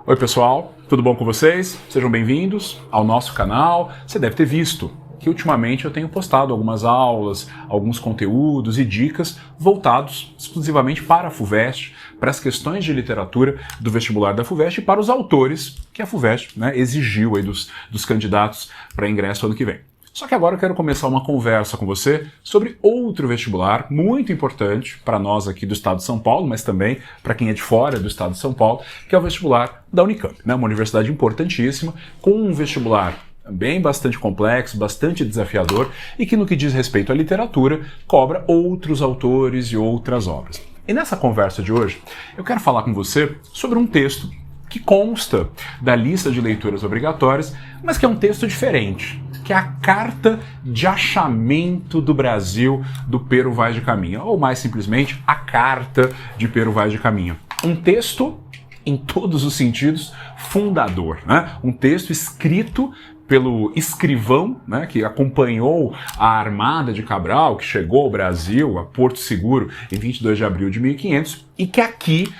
Oi pessoal, tudo bom com vocês? Sejam bem-vindos ao nosso canal. Você deve ter visto que ultimamente eu tenho postado algumas aulas, alguns conteúdos e dicas voltados exclusivamente para a FUVEST, para as questões de literatura do vestibular da FUVEST e para os autores que a FUVEST exigiu aí dos candidatos para ingresso ano que vem. Só que agora eu quero começar uma conversa com você sobre outro vestibular muito importante para nós aqui do estado de São Paulo, mas também para quem é de fora do estado de São Paulo, que é o vestibular da Unicamp, uma universidade importantíssima, com um vestibular também bastante complexo, bastante desafiador e que no que diz respeito à literatura cobra outros autores e outras obras. E nessa conversa de hoje eu quero falar com você sobre um texto que consta da lista de leituras obrigatórias, mas que é um texto diferente, que é a Carta de Achamento do Brasil do Pero Vaz de Caminha, ou mais simplesmente, a Carta de Pero Vaz de Caminha. Um texto, em todos os sentidos, fundador, um texto escrito pelo escrivão, que acompanhou a Armada de Cabral, que chegou ao Brasil, a Porto Seguro, em 22 de abril de 1500, e que aqui,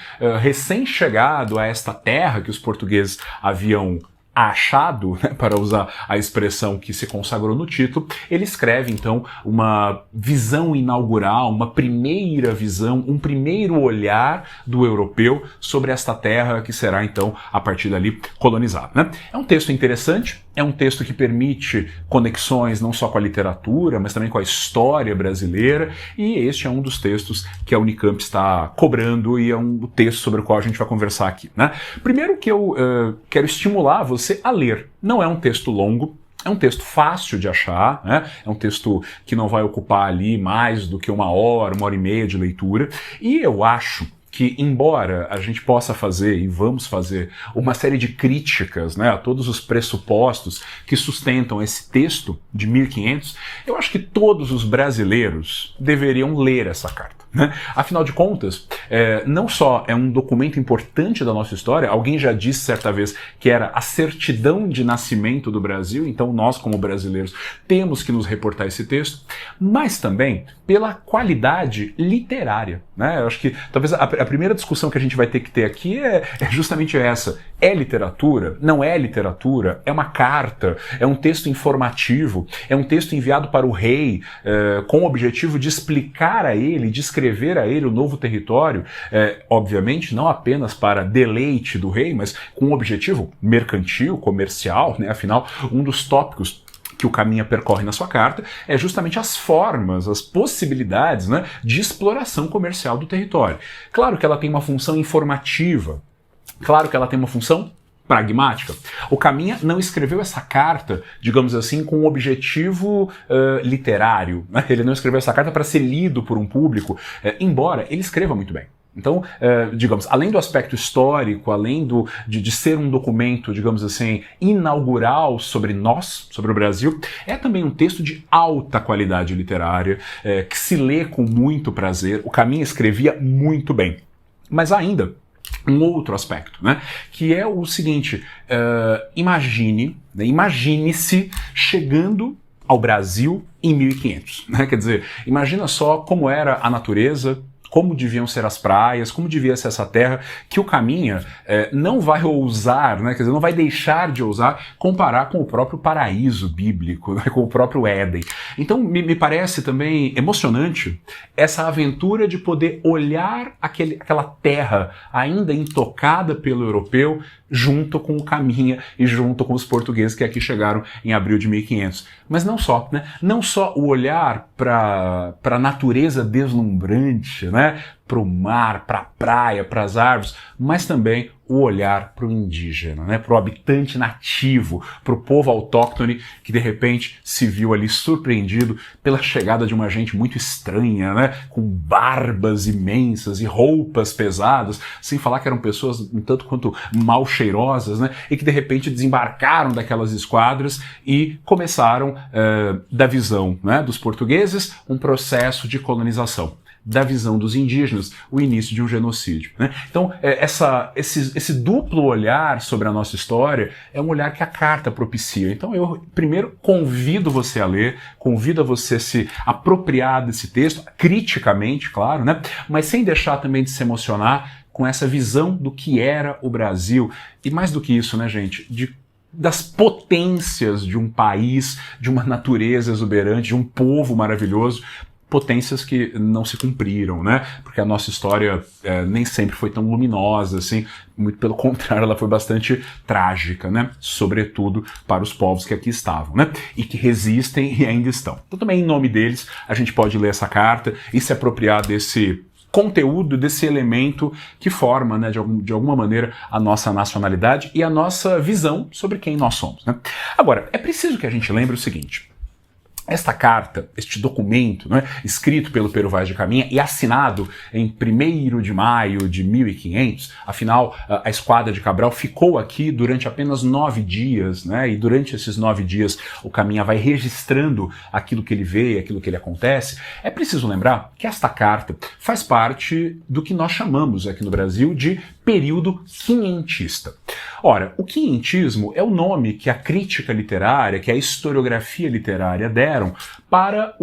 recém-chegado a esta terra que os portugueses haviam achado, para usar a expressão que se consagrou no título, ele escreve então uma visão inaugural, uma primeira visão, um primeiro olhar do europeu sobre esta terra que será então a partir dali colonizada. É um texto interessante, é um texto que permite conexões não só com a literatura, mas também com a história brasileira, e este é um dos textos que a Unicamp está cobrando e é um texto sobre o qual a gente vai conversar aqui. Primeiro que eu quero estimular você a ler. Não é um texto longo, é um texto fácil de achar, é um texto que não vai ocupar ali mais do que uma hora e meia de leitura, e eu acho que, embora a gente possa fazer, e vamos fazer, uma série de críticas a todos os pressupostos que sustentam esse texto de 1500, eu acho que todos os brasileiros deveriam ler essa carta. Afinal de contas, não só é um documento importante da nossa história, alguém já disse certa vez que era a certidão de nascimento do Brasil, então nós como brasileiros temos que nos reportar esse texto, mas também pela qualidade literária. Eu acho que talvez a primeira discussão que a gente vai ter que ter aqui é justamente essa. É literatura? Não é literatura? É uma carta? É um texto informativo? É um texto enviado para o rei com o objetivo de explicar a ele, de escrever a ele o novo território, obviamente não apenas para deleite do rei, mas com um objetivo mercantil, comercial, afinal, um dos tópicos que o Caminha percorre na sua carta é justamente as formas, as possibilidades de exploração comercial do território. Claro que ela tem uma função informativa, claro que ela tem uma função pragmática. O Caminha não escreveu essa carta, digamos assim, com um objetivo literário. Ele não escreveu essa carta para ser lido por um público, embora ele escreva muito bem. Então, digamos, além do aspecto histórico, além de ser um documento, digamos assim, inaugural sobre nós, sobre o Brasil, é também um texto de alta qualidade literária, que se lê com muito prazer. O Caminha escrevia muito bem. Mas ainda um outro aspecto, que é o seguinte, imagine-se chegando ao Brasil em 1500, Quer dizer, imagina só como era a natureza, como deviam ser as praias, como devia ser essa terra, que o Caminha não vai ousar, quer dizer, não vai deixar de ousar comparar com o próprio paraíso bíblico, com o próprio Éden. Então me parece também emocionante essa aventura de poder olhar aquela terra ainda intocada pelo europeu junto com o Caminha e junto com os portugueses que aqui chegaram em abril de 1500. Mas não só, não só o olhar para a natureza deslumbrante, para o mar, para a praia, para as árvores, mas também o olhar para o indígena, para o habitante nativo, para o povo autóctone que de repente se viu ali surpreendido pela chegada de uma gente muito estranha, com barbas imensas e roupas pesadas, sem falar que eram pessoas um tanto quanto mal cheirosas, e que de repente desembarcaram daquelas esquadras e começaram, da visão dos portugueses, um processo de colonização. Da visão dos indígenas, o início de um genocídio. Então, esse duplo olhar sobre a nossa história é um olhar que a carta propicia. Então, eu primeiro convido você a ler, convido a você se apropriar desse texto, criticamente, claro, mas sem deixar também de se emocionar com essa visão do que era o Brasil. E mais do que isso, né, gente, das potências de um país, de uma natureza exuberante, de um povo maravilhoso, potências que não se cumpriram, né? Porque a nossa história nem sempre foi tão luminosa, assim, muito pelo contrário, ela foi bastante trágica, né? Sobretudo para os povos que aqui estavam, né? E que resistem e ainda estão. Então também em nome deles, a gente pode ler essa carta e se apropriar desse conteúdo, desse elemento que forma, né, de alguma maneira, a nossa nacionalidade e a nossa visão sobre quem nós somos, né? Agora, é preciso que a gente lembre o seguinte: esta carta, este documento, né, escrito pelo Pero Vaz de Caminha e assinado em 1º de maio de 1500, afinal, a esquadra de Cabral ficou aqui durante apenas 9 dias, né, e durante esses 9 dias o Caminha vai registrando aquilo que ele vê, aquilo que ele acontece. É preciso lembrar que esta carta faz parte do que nós chamamos aqui no Brasil de período quinhentista. Ora, o quinhentismo é o nome que a crítica literária, que a historiografia literária deram para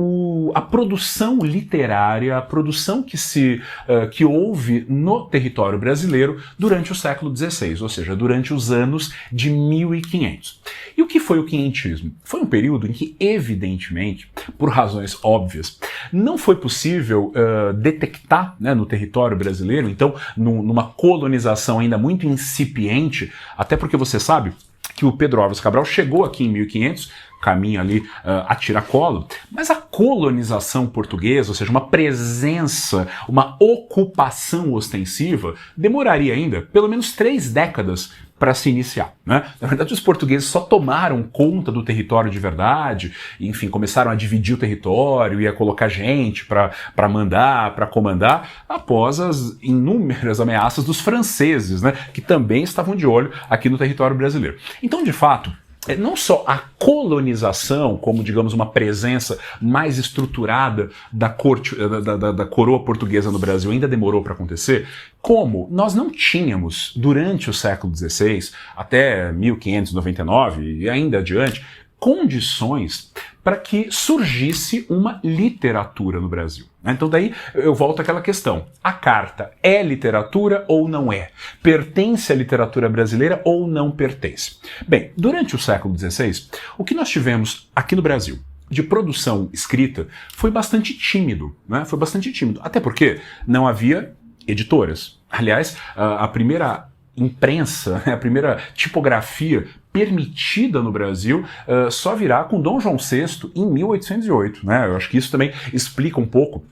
a produção literária, a produção que houve no território brasileiro durante o século XVI, ou seja, durante os anos de 1500. E o que foi o quinhentismo? Foi um período em que, evidentemente, por razões óbvias, não foi possível detectar, né, no território brasileiro, então, numa colonização ainda muito incipiente, até porque você sabe que o Pedro Álvares Cabral chegou aqui em 1500, caminho ali a tiracolo, mas a colonização portuguesa, ou seja, uma presença, uma ocupação ostensiva, demoraria ainda pelo menos 3 décadas para se iniciar, né? Na verdade, os portugueses só tomaram conta do território de verdade, enfim, começaram a dividir o território e a colocar gente para mandar, para comandar, após as inúmeras ameaças dos franceses, né, que também estavam de olho aqui no território brasileiro. Então, de fato, não só a colonização, como, digamos, uma presença mais estruturada da corte, da coroa portuguesa no Brasil ainda demorou para acontecer, como nós não tínhamos, durante o século XVI, até 1599 e ainda adiante, condições para que surgisse uma literatura no Brasil. Então daí eu volto àquela questão: a carta é literatura ou não é? Pertence à literatura brasileira ou não pertence? Bem, durante o século XVI, o que nós tivemos aqui no Brasil de produção escrita foi bastante tímido, né? Foi bastante tímido, até porque não havia editoras. Aliás, a primeira imprensa, a primeira tipografia permitida no Brasil só virá com Dom João VI em 1808, né? Eu acho que isso também explica um pouco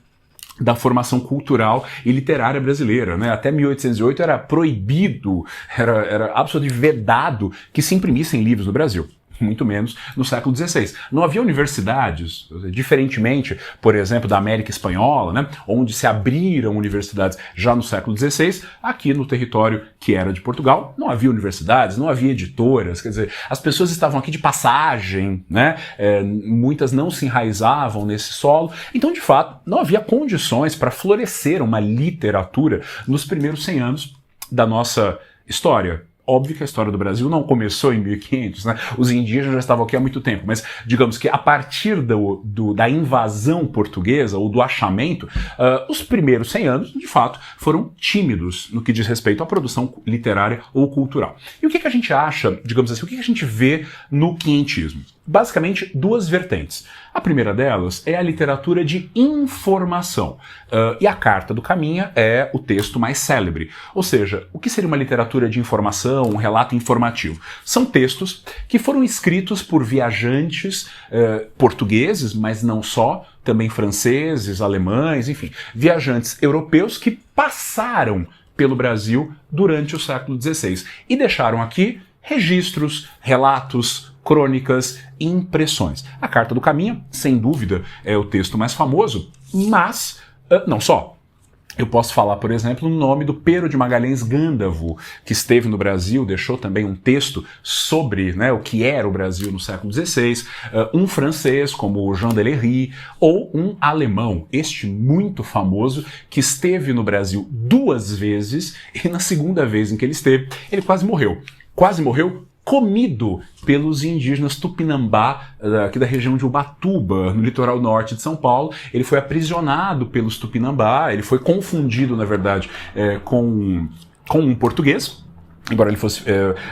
da formação cultural e literária brasileira, né? Até 1808 era proibido, era absolutamente vedado que se imprimissem livros no Brasil. Muito menos no século XVI. Não havia universidades, diferentemente, por exemplo, da América Espanhola, né, onde se abriram universidades já no século XVI, aqui no território que era de Portugal, não havia universidades, não havia editoras, quer dizer, as pessoas estavam aqui de passagem, né, muitas não se enraizavam nesse solo, então, de fato, não havia condições para florescer uma literatura nos primeiros 100 anos da nossa história. Óbvio que a história do Brasil não começou em 1500, né? Os indígenas já estavam aqui há muito tempo, mas digamos que a partir da invasão portuguesa ou do achamento, os primeiros 100 anos, de fato, foram tímidos no que diz respeito à produção literária ou cultural. E o que a gente acha, digamos assim, o que a gente vê no quinhentismo? Basicamente, 2 vertentes. A primeira delas é a literatura de informação. E a Carta do Caminha é o texto mais célebre. Ou seja, o que seria uma literatura de informação, um relato informativo? São textos que foram escritos por viajantes portugueses, mas não só, também franceses, alemães, enfim, viajantes europeus que passaram pelo Brasil durante o século XVI e deixaram aqui registros, relatos, crônicas e impressões. A Carta do Caminha, sem dúvida, é o texto mais famoso, mas não só. Eu posso falar, por exemplo, o nome do Pero de Magalhães Gândavo, que esteve no Brasil, deixou também um texto sobre, né, o que era o Brasil no século XVI, um francês como o Jean Delery, ou um alemão, este muito famoso, que esteve no Brasil 2 vezes, e na segunda vez em que ele esteve, ele quase morreu. Quase morreu comido pelos indígenas Tupinambá, aqui da região de Ubatuba, no litoral norte de São Paulo. Ele foi aprisionado pelos Tupinambá, ele foi confundido, na verdade, com um português, embora ele fosse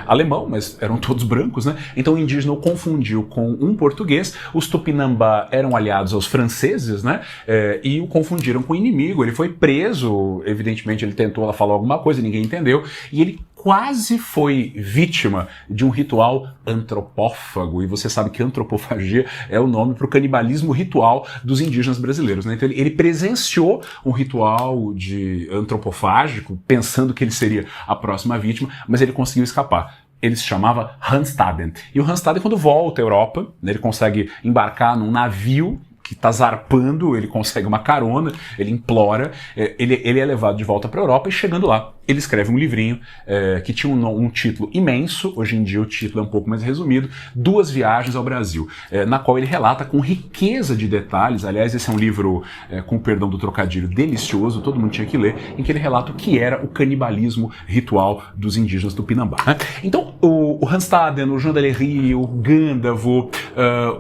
alemão, mas eram todos brancos, né? Então o indígena o confundiu com um português, os Tupinambá eram aliados aos franceses, né? E o confundiram com o inimigo. Ele foi preso, evidentemente ele tentou falar alguma coisa, ninguém entendeu, e ele quase foi vítima de um ritual antropófago, e você sabe que antropofagia é o nome para o canibalismo ritual dos indígenas brasileiros, né? Então ele presenciou um ritual de antropofágico, pensando que ele seria a próxima vítima, mas ele conseguiu escapar. Ele se chamava Hanstaden. E o Hanstaden, quando volta à Europa, né, ele consegue embarcar num navio que está zarpando, ele consegue uma carona, ele implora, ele é levado de volta para a Europa, e chegando lá, ele escreve um livrinho que tinha um título imenso, hoje em dia o título é um pouco mais resumido, Duas Viagens ao Brasil, na qual ele relata com riqueza de detalhes. Aliás, esse é um livro, com o perdão do trocadilho, delicioso, todo mundo tinha que ler, em que ele relata o que era o canibalismo ritual dos indígenas do Tupinambá, né? Então, o Hanstaden, o Jean Delery, o Gândavo,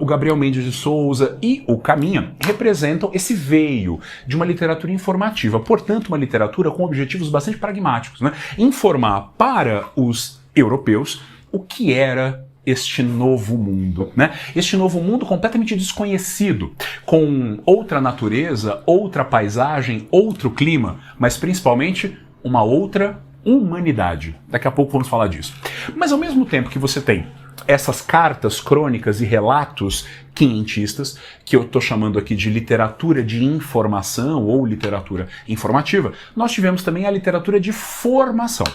o Gabriel Mendes de Souza e o Caminha representam esse veio de uma literatura informativa, portanto, uma literatura com objetivos bastante pragmáticos, né? Informar para os europeus o que era este novo mundo, né? Este novo mundo completamente desconhecido, com outra natureza, outra paisagem, outro clima, mas principalmente uma outra humanidade. Daqui a pouco vamos falar disso. Mas ao mesmo tempo que você tem essas cartas, crônicas e relatos quinhentistas, que eu estou chamando aqui de literatura de informação ou literatura informativa, nós tivemos também a literatura de formação.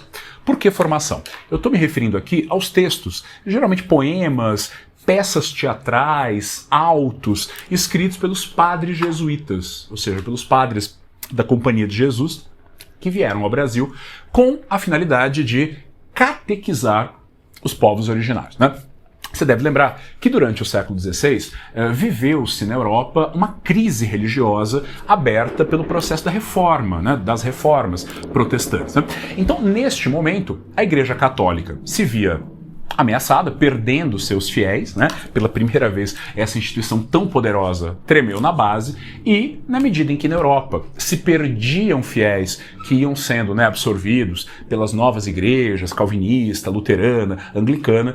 Por que formação? Eu estou me referindo aqui aos textos, geralmente poemas, peças teatrais, autos, escritos pelos padres jesuítas, ou seja, pelos padres da Companhia de Jesus, que vieram ao Brasil com a finalidade de catequizar os povos originários, né? Você deve lembrar que durante o século XVI viveu-se na Europa uma crise religiosa aberta pelo processo da reforma, né, das reformas protestantes, né? Então, neste momento, a Igreja Católica se via ameaçada, perdendo seus fiéis, né? Pela primeira vez, essa instituição tão poderosa tremeu na base, e na medida em que na Europa se perdiam fiéis que iam sendo, né, absorvidos pelas novas igrejas, calvinista, luterana, anglicana,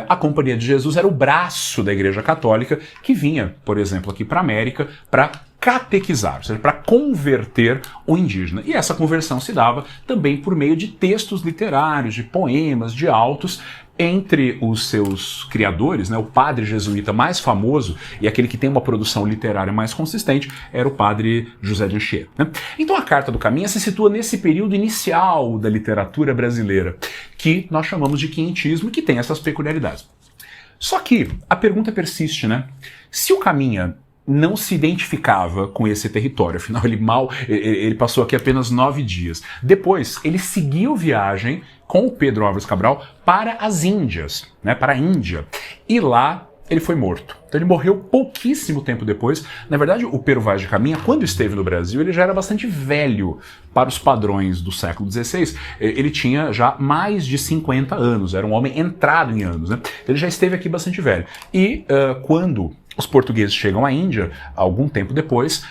a Companhia de Jesus era o braço da Igreja Católica que vinha, por exemplo, aqui para a América para catequizar, ou seja, para converter o indígena. E essa conversão se dava também por meio de textos literários, de poemas, de autos. Entre os seus criadores, né, o padre jesuíta mais famoso e aquele que tem uma produção literária mais consistente era o padre José de Anchieta, né? Então a Carta do Caminha se situa nesse período inicial da literatura brasileira, que nós chamamos de quinhentismo, e que tem essas peculiaridades. Só que a pergunta persiste, né? Se o Caminha não se identificava com esse território, afinal ele passou aqui apenas 9 dias. Depois, ele seguiu viagem com o Pedro Álvares Cabral para as Índias, né, para a Índia, e lá ele foi morto. Então ele morreu pouquíssimo tempo depois. Na verdade, o Pero Vaz de Caminha, quando esteve no Brasil, ele já era bastante velho para os padrões do século XVI. Ele tinha já mais de 50 anos, era um homem entrado em anos, né? Ele já esteve aqui bastante velho. E quando os portugueses chegam à Índia, algum tempo depois,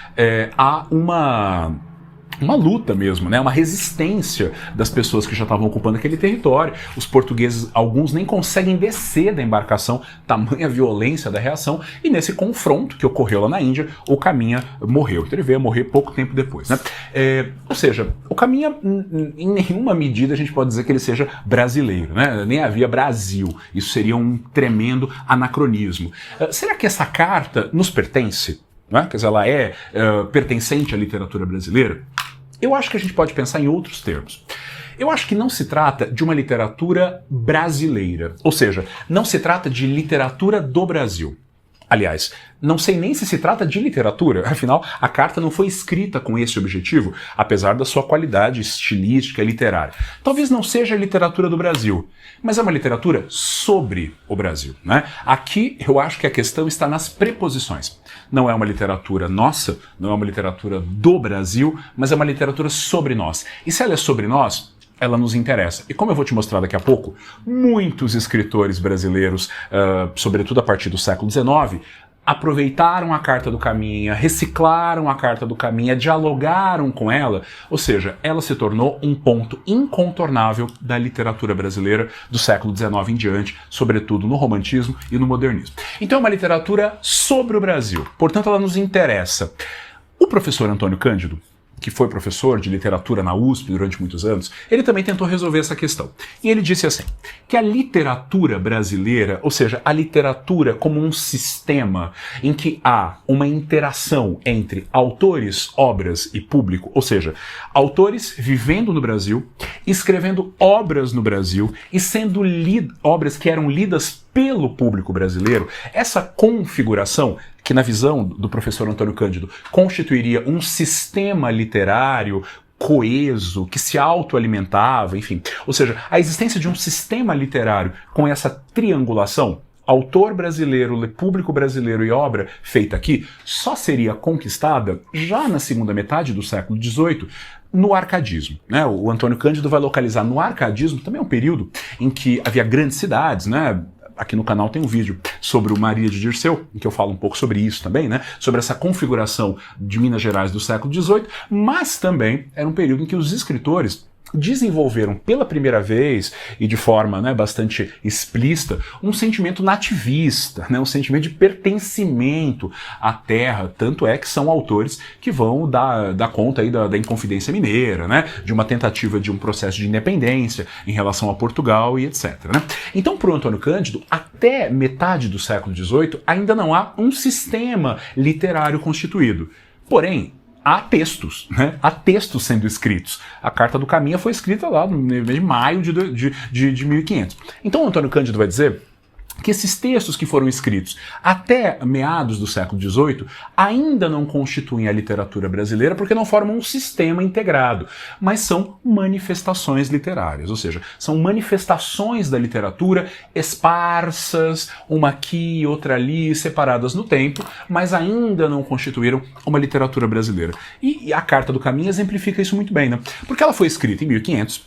há uma luta mesmo, né? Uma resistência das pessoas que já estavam ocupando aquele território. Os portugueses, alguns nem conseguem descer da embarcação, tamanha violência da reação, e nesse confronto que ocorreu lá na Índia, o Caminha morreu. Então ele veio a morrer pouco tempo depois, né? Ou seja, o Caminha, em nenhuma medida a gente pode dizer que ele seja brasileiro, né? Nem havia Brasil. Isso seria um tremendo anacronismo. Será que essa carta nos pertence? Né? Quer dizer, ela é pertencente à literatura brasileira? Eu acho que a gente pode pensar em outros termos. Eu acho que não se trata de uma literatura brasileira, ou seja, não se trata de literatura do Brasil. Aliás, não sei nem se trata de literatura, afinal, a carta não foi escrita com esse objetivo, apesar da sua qualidade estilística e literária. Talvez não seja a literatura do Brasil, mas é uma literatura sobre o Brasil, né? Aqui eu acho que a questão está nas preposições. Não é uma literatura nossa, não é uma literatura do Brasil, mas é uma literatura sobre nós. E se ela é sobre nós, ela nos interessa. E como eu vou te mostrar daqui a pouco, muitos escritores brasileiros, sobretudo a partir do século XIX, aproveitaram a Carta do Caminha, reciclaram a Carta do Caminha, dialogaram com ela, ou seja, ela se tornou um ponto incontornável da literatura brasileira do século XIX em diante, sobretudo no romantismo e no modernismo. Então é uma literatura sobre o Brasil, portanto ela nos interessa. O professor Antônio Cândido, que foi professor de literatura na USP durante muitos anos, ele também tentou resolver essa questão. E ele disse assim, que a literatura brasileira, ou seja, a literatura como um sistema em que há uma interação entre autores, obras e público, ou seja, autores vivendo no Brasil, escrevendo obras no Brasil e sendo obras que eram lidas pelo público brasileiro, essa configuração, que na visão do professor Antônio Cândido constituiria um sistema literário coeso, que se autoalimentava, enfim. Ou seja, a existência de um sistema literário com essa triangulação, autor brasileiro, público brasileiro e obra feita aqui, só seria conquistada já na segunda metade do século XVIII, no arcadismo, né? O Antônio Cândido vai localizar no arcadismo, também é um período em que havia grandes cidades, né? Aqui no canal tem um vídeo sobre o Maria de Dirceu, em que eu falo um pouco sobre isso também, né? Sobre essa configuração de Minas Gerais do século XVIII, mas também era um período em que os escritores desenvolveram pela primeira vez e de forma, né, bastante explícita um sentimento nativista, né, um sentimento de pertencimento à terra, tanto é que são autores que vão dar conta aí da Inconfidência Mineira, né, de uma tentativa de um processo de independência em relação a Portugal e etc. Né? Então, para o Antônio Cândido, até metade do século XVIII ainda não há um sistema literário constituído. Porém, há textos, né? Há textos sendo escritos. A Carta do Caminha foi escrita lá no mês de maio de 1500. Então o Antônio Cândido vai dizer que esses textos que foram escritos até meados do século XVIII ainda não constituem a literatura brasileira porque não formam um sistema integrado, mas são manifestações literárias, ou seja, são manifestações da literatura esparsas, uma aqui, outra ali, separadas no tempo, mas ainda não constituíram uma literatura brasileira. E a Carta do Caminha exemplifica isso muito bem, né? Porque ela foi escrita em 1500,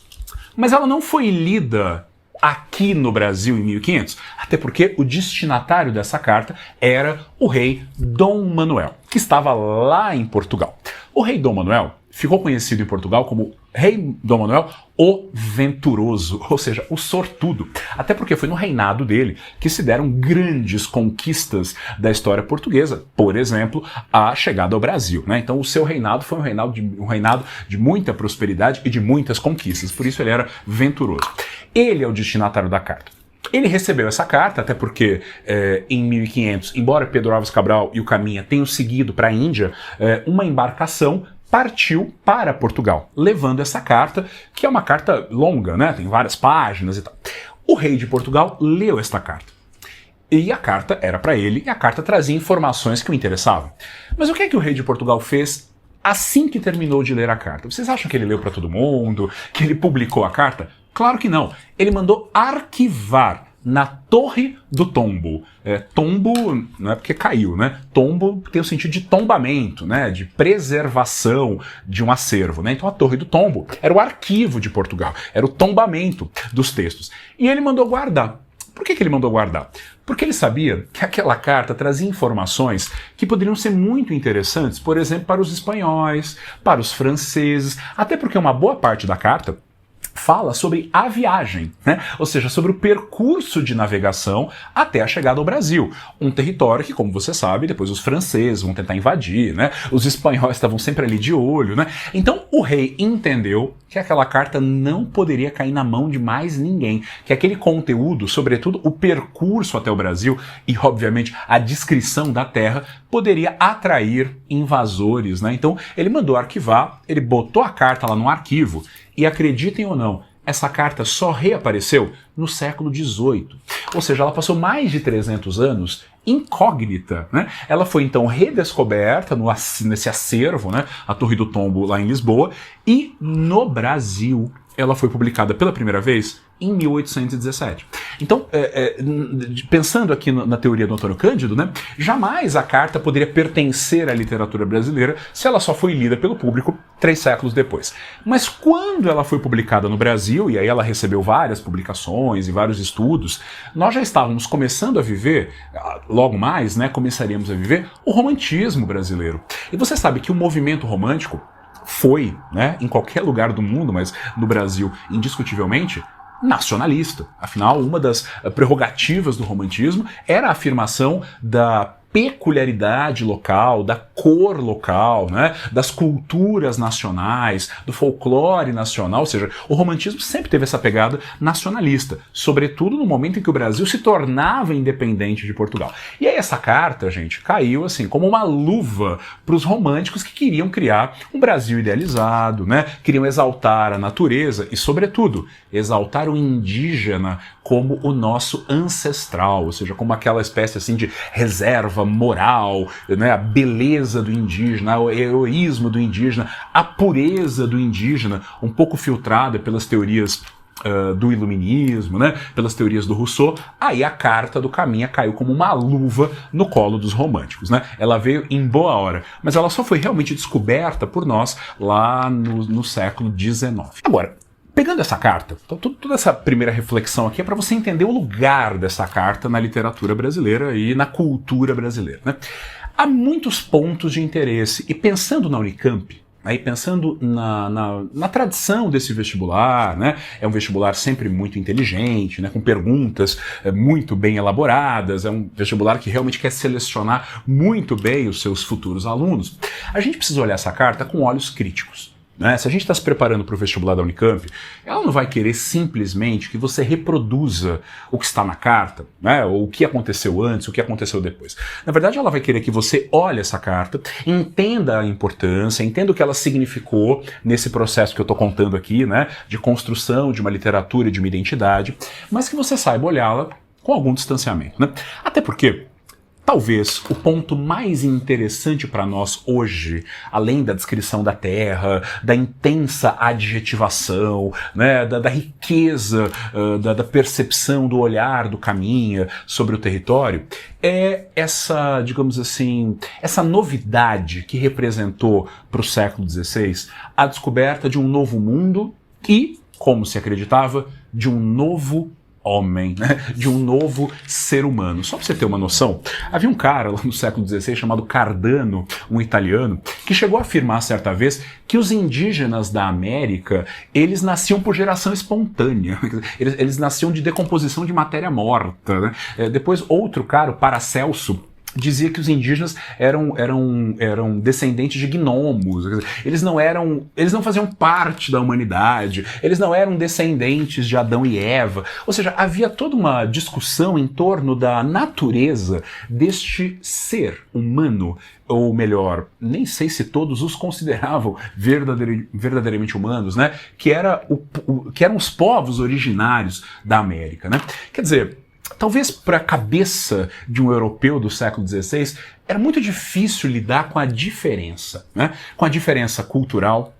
mas ela não foi lida aqui no Brasil em 1500, até porque o destinatário dessa carta era o rei Dom Manuel, que estava lá em Portugal. O rei Dom Manuel ficou conhecido em Portugal como Rei Dom Manuel o Venturoso, ou seja, o sortudo. Até porque foi no reinado dele que se deram grandes conquistas da história portuguesa. Por exemplo, a chegada ao Brasil, né? Então o seu reinado foi um reinado de muita prosperidade e de muitas conquistas. Por isso ele era venturoso. Ele é o destinatário da carta. Ele recebeu essa carta, até porque em 1500, embora Pedro Álvares Cabral e o Caminha tenham seguido para a Índia, uma embarcação partiu para Portugal, levando essa carta, que é uma carta longa, né? Tem várias páginas e tal. O rei de Portugal leu esta carta. E a carta era para ele, e a carta trazia informações que o interessavam. Mas o que é que o rei de Portugal fez assim que terminou de ler a carta? Vocês acham que ele leu para todo mundo? Que ele publicou a carta? Claro que não. Ele mandou arquivar na Torre do Tombo. Tombo não é porque caiu, né? Tombo tem o sentido de tombamento, né? De preservação de um acervo, né? Então a Torre do Tombo era o arquivo de Portugal, era o tombamento dos textos. E ele mandou guardar. Por que ele mandou guardar? Porque ele sabia que aquela carta trazia informações que poderiam ser muito interessantes, por exemplo, para os espanhóis, para os franceses, até porque uma boa parte da carta fala sobre a viagem, né? Ou seja, sobre o percurso de navegação até a chegada ao Brasil. Um território que, como você sabe, depois os franceses vão tentar invadir, né? Os espanhóis estavam sempre ali de olho, né? Então o rei entendeu que aquela carta não poderia cair na mão de mais ninguém, que aquele conteúdo, sobretudo o percurso até o Brasil e, obviamente, a descrição da terra, poderia atrair invasores, né? Então ele mandou arquivar, ele botou a carta lá no arquivo. E acreditem ou não, essa carta só reapareceu no século XVIII. Ou seja, ela passou mais de 300 anos incógnita, né? Ela foi então redescoberta nesse acervo, né? A Torre do Tombo lá em Lisboa, e no Brasil ela foi publicada pela primeira vez em 1817. Então, pensando aqui na teoria do Antônio Cândido, né, jamais a carta poderia pertencer à literatura brasileira se ela só foi lida pelo público 3 séculos depois. Mas quando ela foi publicada no Brasil, e aí ela recebeu várias publicações e vários estudos, nós já estávamos começando a viver, logo mais, né, começaríamos a viver o romantismo brasileiro. E você sabe que o movimento romântico foi, né, em qualquer lugar do mundo, mas no Brasil, indiscutivelmente, nacionalista. Afinal, uma das prerrogativas do romantismo era a afirmação da peculiaridade local, da cor local, né, das culturas nacionais, do folclore nacional, ou seja, o romantismo sempre teve essa pegada nacionalista, sobretudo no momento em que o Brasil se tornava independente de Portugal. E aí essa carta, gente, caiu assim como uma luva para os românticos que queriam criar um Brasil idealizado, né, queriam exaltar a natureza e, sobretudo, exaltar o indígena como o nosso ancestral, ou seja, como aquela espécie assim de reserva moral, né, a beleza do indígena, o heroísmo do indígena, a pureza do indígena, um pouco filtrada pelas teorias do iluminismo, né, pelas teorias do Rousseau. Aí a Carta do Caminha caiu como uma luva no colo dos românticos, né? Ela veio em boa hora, mas ela só foi realmente descoberta por nós lá no século XIX. Agora, pegando essa carta, então, toda essa primeira reflexão aqui é para você entender o lugar dessa carta na literatura brasileira e na cultura brasileira, né? Há muitos pontos de interesse, e pensando na Unicamp, aí pensando na tradição desse vestibular, né? É um vestibular sempre muito inteligente, né? Com perguntas muito bem elaboradas, é um vestibular que realmente quer selecionar muito bem os seus futuros alunos. A gente precisa olhar essa carta com olhos críticos. Né? Se a gente está se preparando para o vestibular da Unicamp, ela não vai querer simplesmente que você reproduza o que está na carta, né? Ou o que aconteceu antes, o que aconteceu depois. Na verdade, ela vai querer que você olhe essa carta, entenda a importância, entenda o que ela significou nesse processo que eu estou contando aqui, né? De construção de uma literatura e de uma identidade, mas que você saiba olhá-la com algum distanciamento, né? Até porque talvez o ponto mais interessante para nós hoje, além da descrição da terra, da intensa adjetivação, né, da riqueza, da percepção, do olhar do Caminha sobre o território, é essa, digamos assim, essa novidade que representou para o século XVI a descoberta de um novo mundo e, como se acreditava, de um novo homem, né? De um novo ser humano. Só para você ter uma noção, havia um cara lá no século XVI chamado Cardano, um italiano, que chegou a afirmar certa vez que os indígenas da América, eles nasciam por geração espontânea, eles nasciam de decomposição de matéria morta, né? Depois outro cara, o Paracelso, dizia que os indígenas eram descendentes de gnomos. Eles não faziam parte da humanidade, eles não eram descendentes de Adão e Eva. Ou seja, havia toda uma discussão em torno da natureza deste ser humano, ou melhor, nem sei se todos os consideravam verdadeiramente humanos, né? Que eram os povos originários da América, né? Quer dizer, talvez para a cabeça de um europeu do século XVI, era muito difícil lidar com a diferença, né? Com a diferença cultural,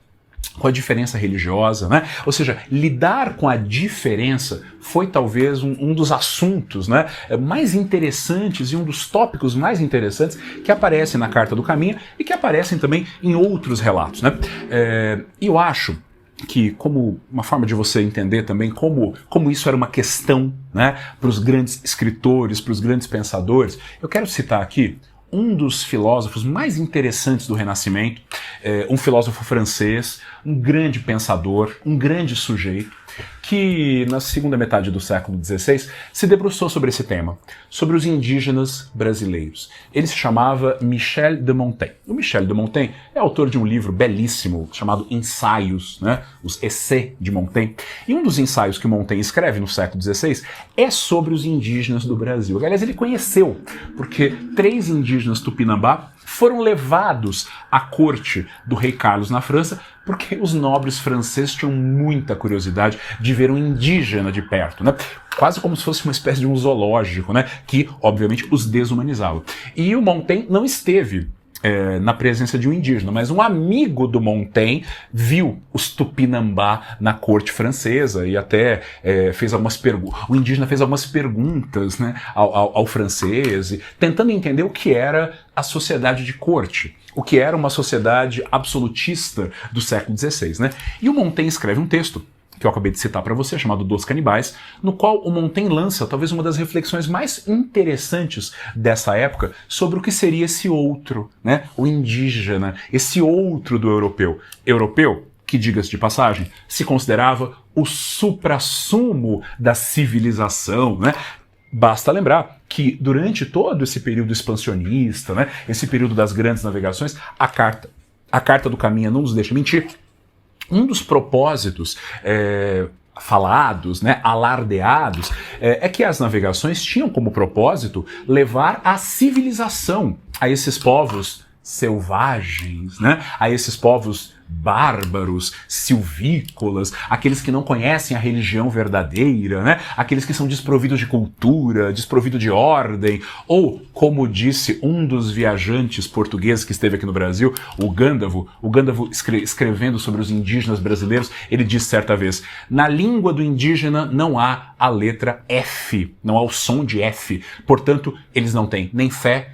com a diferença religiosa, né? Ou seja, lidar com a diferença foi talvez um dos assuntos, né, mais interessantes e um dos tópicos mais interessantes que aparecem na Carta do Caminha e que aparecem também em outros relatos, né? E eu acho que, como uma forma de você entender também como isso era uma questão, né, para os grandes escritores, para os grandes pensadores, eu quero citar aqui um dos filósofos mais interessantes do Renascimento, um filósofo francês, um grande pensador, um grande sujeito, que na segunda metade do século XVI se debruçou sobre esse tema, sobre os indígenas brasileiros. Ele se chamava Michel de Montaigne. O Michel de Montaigne é autor de um livro belíssimo chamado Ensaios, né? Os Essais de Montaigne. E um dos ensaios que Montaigne escreve no século XVI é sobre os indígenas do Brasil. Aliás, ele conheceu, porque 3 indígenas tupinambá foram levados à corte do rei Carlos na França, porque os nobres franceses tinham muita curiosidade de ver um indígena de perto, né? Quase como se fosse uma espécie de um zoológico, né? Que, obviamente, os desumanizava. E o Montaigne não esteve na presença de um indígena, mas um amigo do Montaigne viu os Tupinambá na corte francesa e até fez algumas perguntas. O indígena fez algumas perguntas, né, ao francês, tentando entender o que era a sociedade de corte, o que era uma sociedade absolutista do século XVI, né? E o Montaigne escreve um texto que eu acabei de citar para você, chamado Dos Canibais, no qual o Montaigne lança talvez uma das reflexões mais interessantes dessa época sobre o que seria esse outro, né? O indígena, esse outro do europeu. Europeu, que, diga-se de passagem, se considerava o suprassumo da civilização, né? Basta lembrar que durante todo esse período expansionista, né, esse período das grandes navegações, a Carta do Caminha não nos deixa mentir. Um dos propósitos falados, né, alardeados, é que as navegações tinham como propósito levar a civilização a esses povos selvagens, né, a esses povos bárbaros, silvícolas, aqueles que não conhecem a religião verdadeira, né? Aqueles que são desprovidos de cultura, desprovidos de ordem, ou, como disse um dos viajantes portugueses que esteve aqui no Brasil, o Gandalf escrevendo sobre os indígenas brasileiros, ele disse certa vez: na língua do indígena não há a letra F, não há o som de F, portanto, eles não têm nem fé,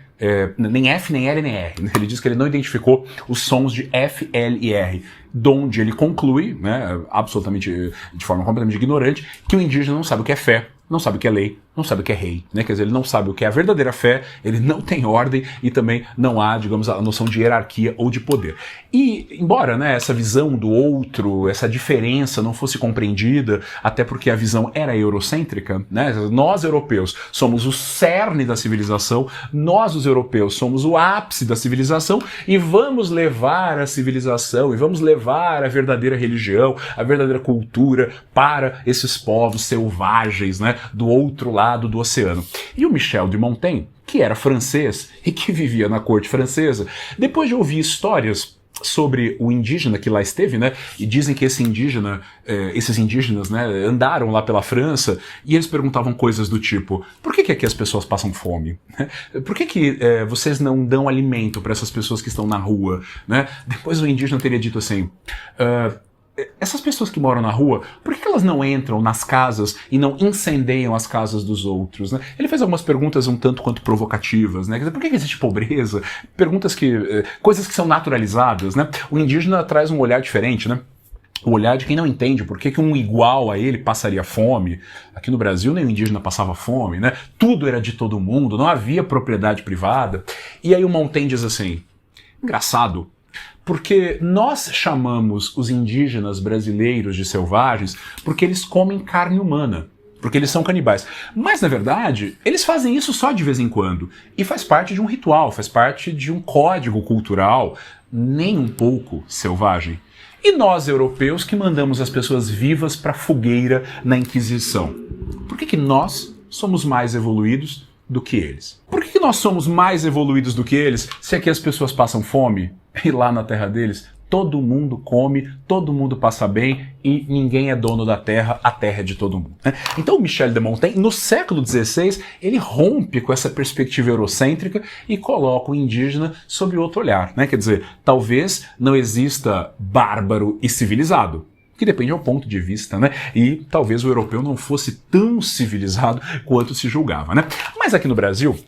nem F, nem L, nem R. Ele diz que ele não identificou os sons de F, L e R, donde ele conclui, né, absolutamente, de forma completamente ignorante, que o indígena não sabe o que é fé, não sabe o que é lei, não sabe o que é rei, né? Quer dizer, ele não sabe o que é a verdadeira fé, ele não tem ordem e também não há, digamos, a noção de hierarquia ou de poder. E, embora, né, essa visão do outro, essa diferença não fosse compreendida, até porque a visão era eurocêntrica, né? Nós, europeus, somos o cerne da civilização, nós, os europeus, somos o ápice da civilização e vamos levar a civilização e vamos levar a verdadeira religião, a verdadeira cultura para esses povos selvagens, né, do outro lado do oceano. E o Michel de Montaigne, que era francês e que vivia na corte francesa, depois de ouvir histórias sobre o indígena que lá esteve, né, e dizem que esses indígenas, né, andaram lá pela França e eles perguntavam coisas do tipo: por que aqui as pessoas passam fome? Por que vocês não dão alimento para essas pessoas que estão na rua? Né? Depois o indígena teria dito assim: essas pessoas que moram na rua, por que elas não entram nas casas e não incendeiam as casas dos outros? Né? Ele fez algumas perguntas um tanto quanto provocativas, né? Quer dizer, por que existe pobreza? Perguntas coisas que são naturalizadas, né? O indígena traz um olhar diferente, né? O olhar de quem não entende por que um igual a ele passaria fome. Aqui no Brasil nem o indígena passava fome, né? Tudo era de todo mundo, não havia propriedade privada. E aí o Montaigne diz assim: engraçado, porque nós chamamos os indígenas brasileiros de selvagens porque eles comem carne humana, porque eles são canibais. Mas, na verdade, eles fazem isso só de vez em quando. E faz parte de um ritual, faz parte de um código cultural nem um pouco selvagem. E nós, europeus, que mandamos as pessoas vivas para a fogueira na Inquisição. Por que nós somos mais evoluídos do que eles? Por que nós somos mais evoluídos do que eles se aqui as pessoas passam fome e lá na terra deles todo mundo come, todo mundo passa bem e ninguém é dono da terra, a terra é de todo mundo, né? Então o Michel de Montaigne, no século XVI, ele rompe com essa perspectiva eurocêntrica e coloca o indígena sob outro olhar, né? Quer dizer, talvez não exista bárbaro e civilizado, que depende ao ponto de vista, né? E talvez o europeu não fosse tão civilizado quanto se julgava, né? Mas aqui no Brasil,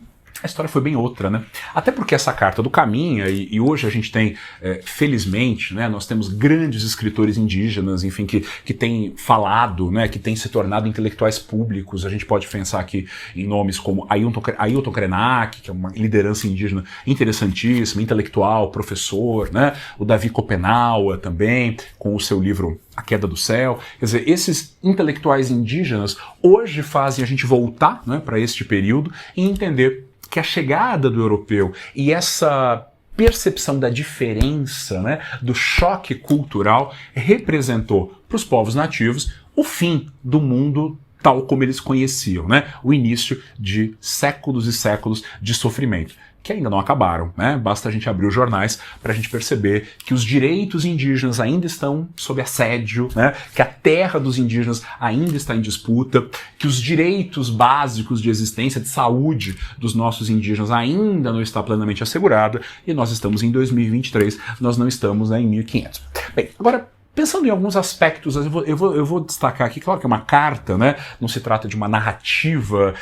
a história foi bem outra, né? Até porque essa Carta do Caminha, e hoje a gente tem, felizmente, né, nós temos grandes escritores indígenas, enfim, que têm falado, né, que têm se tornado intelectuais públicos. A gente pode pensar aqui em nomes como Ailton Krenak, que é uma liderança indígena interessantíssima, intelectual, professor, né? O Davi Kopenaua também, com o seu livro A Queda do Céu. Quer dizer, esses intelectuais indígenas hoje fazem a gente voltar, né, para este período e entender que a chegada do europeu e essa percepção da diferença, né, do choque cultural, representou para os povos nativos o fim do mundo tal como eles conheciam, né? O início de séculos e séculos de sofrimento. que ainda não acabaram, né? Basta a gente abrir os jornais para a gente perceber que os direitos indígenas ainda estão sob assédio, né? Que a terra dos indígenas ainda está em disputa, que os direitos básicos de existência, de saúde dos nossos indígenas ainda não está plenamente assegurada, e nós estamos em 2023, nós não estamos, né, em 1500. Bem, agora, pensando em alguns aspectos, eu vou destacar aqui, claro que é uma carta, né? Não se trata de uma narrativa,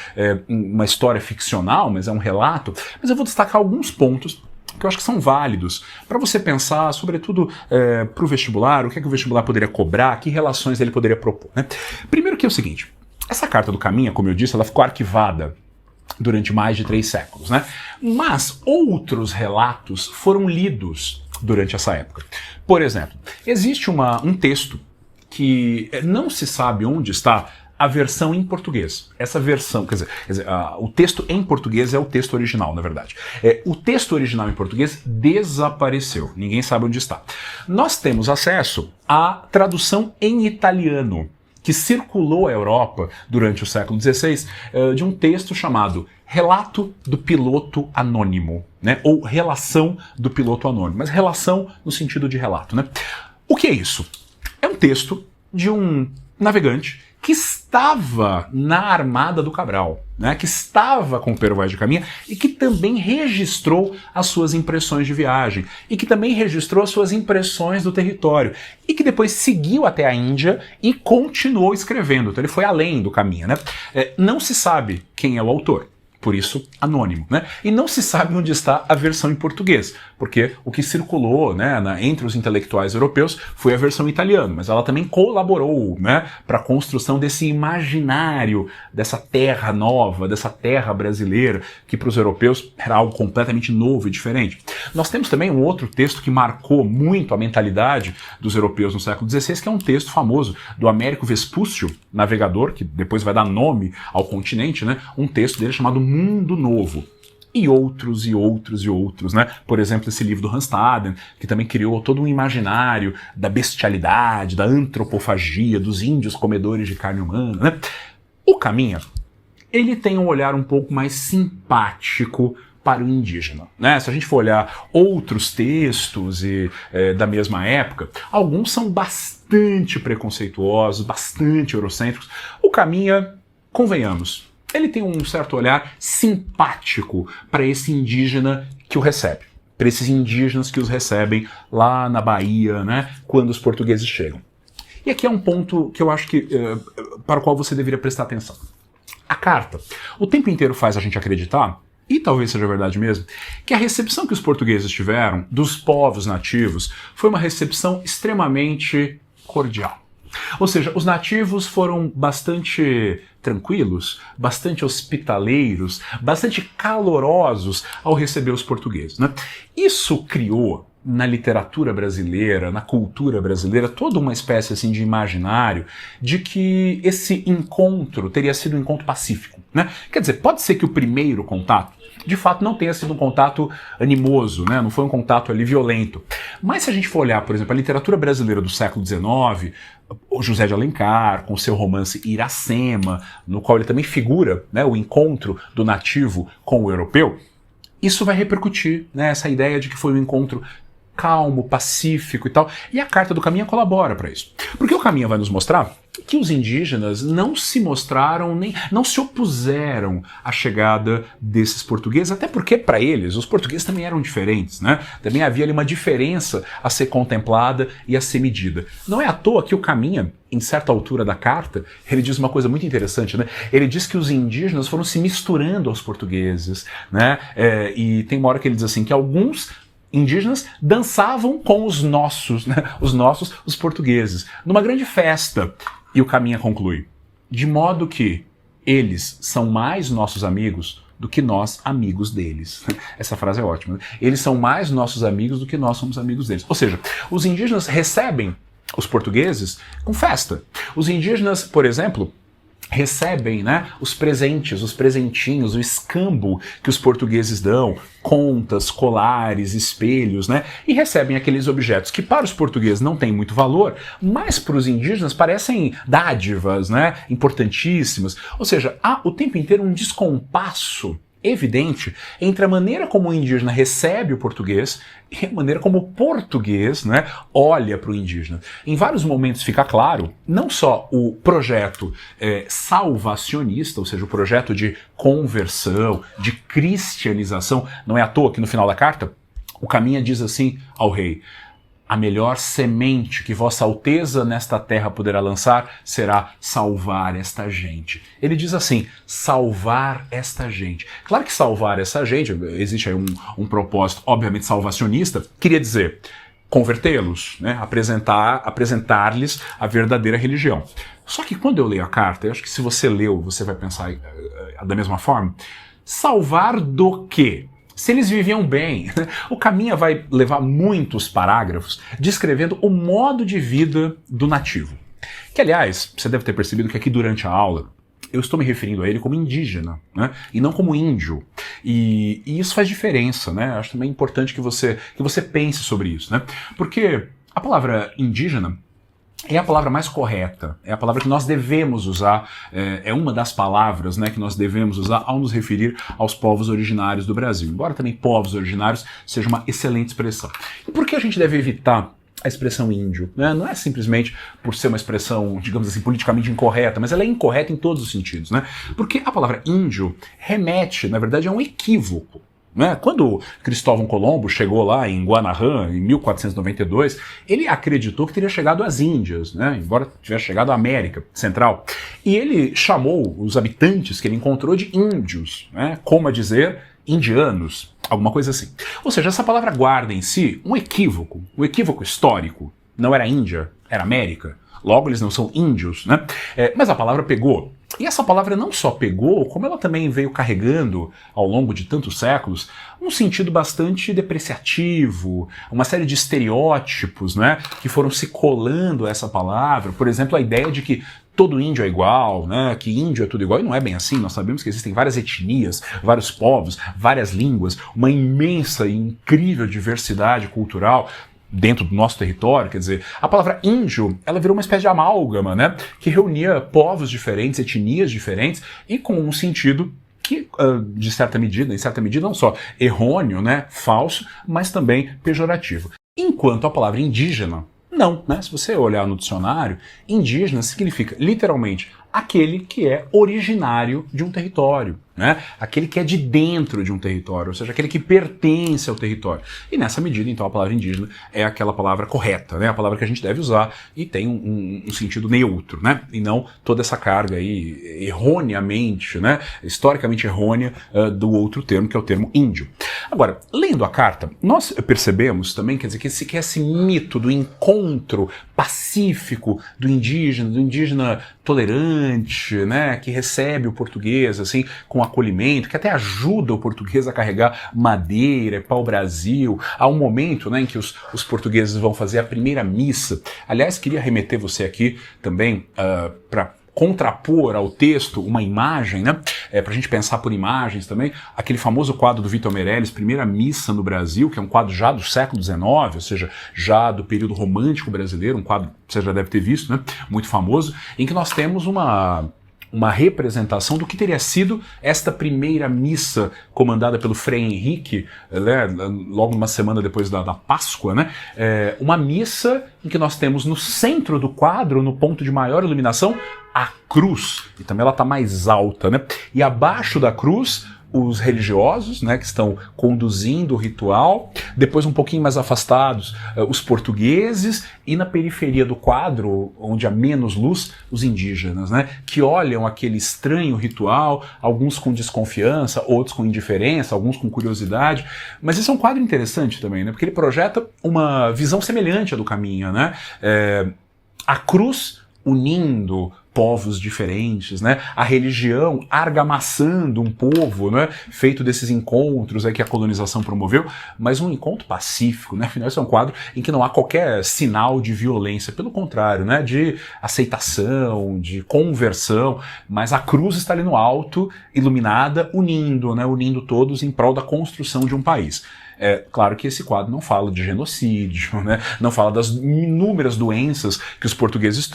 uma história ficcional, mas é um relato, mas eu vou destacar alguns pontos que eu acho que são válidos para você pensar, sobretudo para o vestibular, o que é que o vestibular poderia cobrar, que relações ele poderia propor, né? Primeiro que é o seguinte, essa carta do Caminha, como eu disse, ela ficou arquivada durante mais de 3 séculos, né? Mas outros relatos foram lidos durante essa época. Por exemplo, existe um texto que não se sabe onde está a versão em português. Essa versão, quer dizer, o texto em português é o texto original, na verdade. O texto original em português desapareceu, ninguém sabe onde está. Nós temos acesso à tradução em italiano, que circulou a Europa durante o século XVI, de um texto chamado Relato do Piloto Anônimo, né? Ou Relação do Piloto Anônimo, mas relação no sentido de relato, né? O que é isso? É um texto de um navegante que estava na armada do Cabral, né, que estava com o Pero Vaz de Caminha e que também registrou as suas impressões de viagem e que também registrou as suas impressões do território e que depois seguiu até a Índia e continuou escrevendo. Então ele foi além do Caminha, né? Não se sabe quem é o autor. Por isso, anônimo, né? E não se sabe onde está a versão em português, porque o que circulou, né, entre os intelectuais europeus foi a versão italiana, mas ela também colaborou, né, para a construção desse imaginário, dessa terra nova, dessa terra brasileira, que para os europeus era algo completamente novo e diferente. Nós temos também um outro texto que marcou muito a mentalidade dos europeus no século XVI, que é um texto famoso do Américo Vespúcio, navegador, que depois vai dar nome ao continente, né, um texto dele chamado Mundo Novo. E outros, e outros, e outros, né? Por exemplo, esse livro do Hans Staden, que também criou todo um imaginário da bestialidade, da antropofagia, dos índios comedores de carne humana, né? O Caminha, ele tem um olhar um pouco mais simpático para o indígena, né? Se a gente for olhar outros textos da mesma época, alguns são bastante preconceituosos, bastante eurocêntricos. O Caminha, convenhamos, ele tem um certo olhar simpático para esse indígena que o recebe, para esses indígenas que os recebem lá na Bahia, né, quando os portugueses chegam. E aqui é um ponto que eu acho que para o qual você deveria prestar atenção. A carta o tempo inteiro faz a gente acreditar, e talvez seja verdade mesmo, que a recepção que os portugueses tiveram dos povos nativos foi uma recepção extremamente cordial. Ou seja, os nativos foram bastante tranquilos, bastante hospitaleiros, bastante calorosos ao receber os portugueses, né? Isso criou na literatura brasileira, na cultura brasileira, toda uma espécie assim de imaginário de que esse encontro teria sido um encontro pacífico, né? Quer dizer, pode ser que o primeiro contato de fato não tenha sido um contato animoso, né? Não foi um contato ali violento. Mas se a gente for olhar, por exemplo, a literatura brasileira do século XIX, o José de Alencar, com seu romance Iracema, no qual ele também figura, né, o encontro do nativo com o europeu, isso vai repercutir, né, essa ideia de que foi um encontro calmo, pacífico e tal. E a Carta do Caminha colabora para isso. Porque o Caminha vai nos mostrar que os indígenas não se mostraram, não se opuseram à chegada desses portugueses, até porque, para eles, os portugueses também eram diferentes, né? Também havia ali uma diferença a ser contemplada e a ser medida. Não é à toa que o Caminha, em certa altura da carta, ele diz uma coisa muito interessante, né? Ele diz que os indígenas foram se misturando aos portugueses, né? E tem uma hora que ele diz assim, que alguns indígenas dançavam com os nossos, né? Os portugueses, numa grande festa. E o Caminha conclui, de modo que eles são mais nossos amigos do que nós amigos deles. Essa frase é ótima, né? Eles são mais nossos amigos do que nós somos amigos deles. Ou seja, os indígenas recebem os portugueses com festa. Os indígenas, por exemplo, recebem, né, os presentes, os presentinhos, o escambo que os portugueses dão, contas, colares, espelhos, né, e recebem aqueles objetos que para os portugueses não têm muito valor, mas para os indígenas parecem dádivas, né, importantíssimas. Ou seja, há o tempo inteiro um descompasso evidente entre a maneira como o indígena recebe o português e a maneira como o português, né, olha para o indígena. Em vários momentos fica claro, não só o projeto salvacionista, ou seja, o projeto de conversão, de cristianização, não é à toa que no final da carta o Caminha diz assim ao rei: a melhor semente que Vossa Alteza nesta terra poderá lançar será salvar esta gente. Ele diz assim, salvar esta gente. Claro que salvar essa gente, existe aí um propósito obviamente salvacionista, queria dizer convertê-los, né? Apresentar-lhes a verdadeira religião. Só que quando eu leio a carta, eu acho que se você leu, você vai pensar da mesma forma, salvar do quê? Se eles viviam bem, o Caminha vai levar muitos parágrafos descrevendo o modo de vida do nativo. Que, aliás, você deve ter percebido que aqui durante a aula eu estou me referindo a ele como indígena, né? E não como índio. E isso faz diferença, né? Acho também importante que você pense sobre isso, né? Porque a palavra indígena é a palavra mais correta, é a palavra que nós devemos usar, é uma das palavras, né, que nós devemos usar ao nos referir aos povos originários do Brasil, embora também povos originários seja uma excelente expressão. E por que a gente deve evitar a expressão índio? Né? Não é simplesmente por ser uma expressão, digamos assim, politicamente incorreta, mas ela é incorreta em todos os sentidos, né? Porque a palavra índio remete, na verdade, a um equívoco. Quando Cristóvão Colombo chegou lá em Guanahã, em 1492, ele acreditou que teria chegado às Índias, né? Embora tivesse chegado à América Central. E ele chamou os habitantes que ele encontrou de índios, né? Como a dizer, indianos, alguma coisa assim. Ou seja, essa palavra guarda em si um equívoco histórico. Não era Índia, era América. Logo, eles não são índios, né? Mas a palavra pegou. E essa palavra não só pegou, como ela também veio carregando, ao longo de tantos séculos, um sentido bastante depreciativo, uma série de estereótipos, né, que foram se colando a essa palavra. Por exemplo, a ideia de que todo índio é igual, né, que índio é tudo igual, e não é bem assim. Nós sabemos que existem várias etnias, vários povos, várias línguas, uma imensa e incrível diversidade cultural dentro do nosso território. Quer dizer, a palavra índio, ela virou uma espécie de amálgama, né, que reunia povos diferentes, etnias diferentes, e com um sentido que, de certa medida, em certa medida, não só errôneo, né, falso, mas também pejorativo. Enquanto a palavra indígena, não, né? Se você olhar no dicionário, indígena significa, literalmente, aquele que é originário de um território, né? Aquele que é de dentro de um território, ou seja, aquele que pertence ao território. E nessa medida, então, a palavra indígena é aquela palavra correta, né? A palavra que a gente deve usar e tem um sentido neutro, né? E não toda essa carga aí erroneamente, né? Historicamente errônea do outro termo, que é o termo índio. Agora, lendo a carta, nós percebemos também, quer dizer, que esse mito do encontro pacífico do indígena tolerante, né, que recebe o português assim com acolhimento, que até ajuda o português a carregar madeira, pau-brasil. Há um momento, né, em que os portugueses vão fazer a primeira missa. Aliás, queria remeter você aqui também para contrapor ao texto uma imagem, né? Para a gente pensar por imagens também, aquele famoso quadro do Vitor Meirelles, Primeira Missa no Brasil, que é um quadro já do século XIX, ou seja, já do período romântico brasileiro, um quadro que você já deve ter visto, né? Muito famoso, em que nós temos uma representação do que teria sido esta primeira missa comandada pelo Frei Henrique, né, logo uma semana depois da Páscoa, né, uma missa em que nós temos no centro do quadro, no ponto de maior iluminação, a cruz, e também ela está mais alta, né, e abaixo da cruz os religiosos, né, que estão conduzindo o ritual, depois um pouquinho mais afastados os portugueses, e na periferia do quadro, onde há menos luz, os indígenas, né, que olham aquele estranho ritual, alguns com desconfiança, outros com indiferença, alguns com curiosidade. Mas esse é um quadro interessante também, né, porque ele projeta uma visão semelhante à do Caminha, né, a cruz unindo povos diferentes, né? A religião argamassando um povo, né? Feito desses encontros aí que a colonização promoveu, mas um encontro pacífico, né? Afinal, esse é um quadro em que não há qualquer sinal de violência, pelo contrário, né? De aceitação, de conversão, mas a cruz está ali no alto, iluminada, unindo, né? Unindo todos em prol da construção de um país. É claro que esse quadro não fala de genocídio, né? Não fala das inúmeras doenças que os portugueses